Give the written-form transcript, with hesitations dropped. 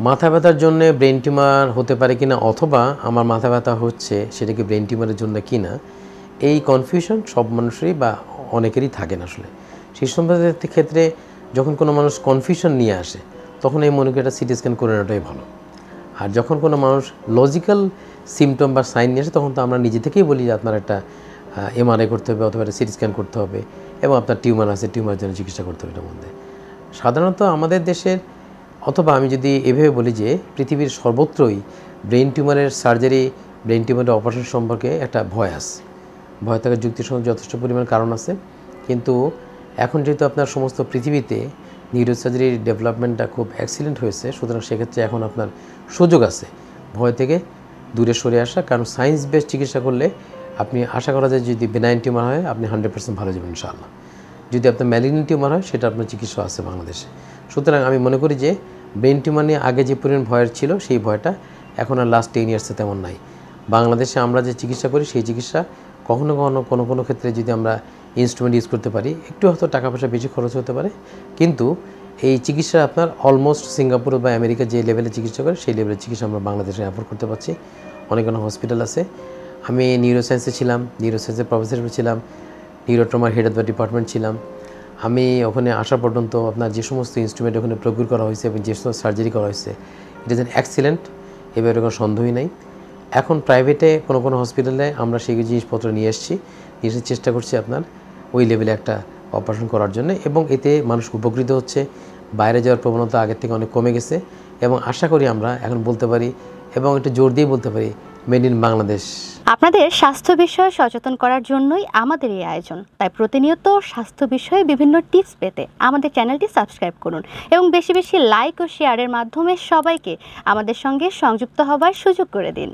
মাথা ব্যথার জন্য ব্রেন টিউমার হতে পারে কিনা, অথবা আমার মাথা ব্যথা হচ্ছে সেটা কি ব্রেন টিউমারের জন্য কিনা, এই কনফিউশন সব মানুষেরই বা অনেকেরই থাকে না। আসলে সেই সম্পর্কের ক্ষেত্রে যখন কোনো মানুষ কনফিউশন নিয়ে আসে তখন এই মনে করি একটা সিটি স্ক্যান করে নেওয়াটাই ভালো। আর যখন কোনো মানুষ লজিক্যাল সিমটম বা সাইন নিয়ে আসে তখন তো আমরা নিজে থেকেই বলি যে আপনার একটা এমআরআই করতে হবে অথবা একটা সিটি স্ক্যান করতে হবে এবং আপনার টিউমার আছে, টিউমারের জন্য চিকিৎসা করতে হবে। এটার মধ্যে সাধারণত আমাদের দেশের, অথবা আমি যদি এভাবে বলি যে পৃথিবীর সর্বত্রই ব্রেন টিউমারের সার্জারি, ব্রেন টিউমারের অপারেশন সম্পর্কে একটা ভয় আছে। ভয় থাকার যুক্তিসঙ্গত যথেষ্ট পরিমাণ কারণ আছে, কিন্তু এখন যেহেতু আপনার সমস্ত পৃথিবীতে নিউরোসার্জারির ডেভেলপমেন্টটা খুব এক্সিলেন্ট হয়েছে, সুতরাং সেক্ষেত্রে এখন আপনার সুযোগ আছে ভয় থেকে দূরে সরে আসা। কারণ সায়েন্স বেস চিকিৎসা করলে আপনি আশা করা যায় যদি বেনাইন টিউমার হয় আপনি 100% ভালো যাবেন ইনশাআল্লাহ। যদি আপনার ম্যালিগন্যান্ট টিউমার হয় সেটা আপনার চিকিৎসা আছে বাংলাদেশে। সুতরাং আমি মনে করি যে ব্রেন টিউমার নিয়ে আগে যে পরিমাণ ভয়ের ছিল সেই ভয়টা এখন আর লাস্ট 10 ইয়ার্সে তেমন নাই। বাংলাদেশে আমরা যে চিকিৎসা করি সেই চিকিৎসা কখনো কখনো কোনো ক্ষেত্রে যদি আমরা ইনস্ট্রুমেন্ট ইউজ করতে পারি একটু হয়তো টাকা পয়সা বেশি খরচ হতে পারে, কিন্তু এই চিকিৎসা আপনার অলমোস্ট সিঙ্গাপুর বা আমেরিকা যে লেভেলে চিকিৎসা করে সেই লেভেলের চিকিৎসা আমরা বাংলাদেশে অ্যাফোর্ড করতে পারছি। অনেক হসপিটাল আছে। আমি নিউরোসায়েন্সে ছিলাম, নিউরোসায়েন্সের প্রফেসর ছিলাম, নিউরোট্রমার হেড অফ দ্য ডিপার্টমেন্ট ছিলাম। আমি ওখানে আসা পর্যন্ত আপনার যে সমস্ত ইনস্ট্রুমেন্ট ওখানে প্রকিউর করা হয়েছে এবং যে সমস্ত সার্জারি করা হয়েছে ইট ইজ অ্যান এক্সিলেন্ট, এবার কোনো সন্দেহই নাই। এখন প্রাইভেটে কোনো হসপিটালে আমরা সেই জিনিসপত্র নিয়ে এসেছি, চেষ্টা করছি আপনার ওই লেভেলে একটা অপারেশন করার জন্য, এবং এতে মানুষ উপকৃত হচ্ছে। বাইরে যাওয়ার প্রবণতা আগের থেকে অনেক কমে গেছে এবং আশা করি আমরা এখন বলতে পারি এবং একটু জোর দিয়ে বলতে পারি মেড ইন বাংলাদেশ। আপনাদের স্বাস্থ্য বিষয়ে সচেতন করার জন্যই আমাদের এই আয়োজন। তাই প্রতিনিয়ত স্বাস্থ্য বিষয়ে বিভিন্ন টিপস পেতে আমাদের চ্যানেলটি সাবস্ক্রাইব করুন এবং বেশি বেশি লাইক ও শেয়ারের মাধ্যমে সবাইকে আমাদের সঙ্গে সংযুক্ত হবার সুযোগ করে দিন।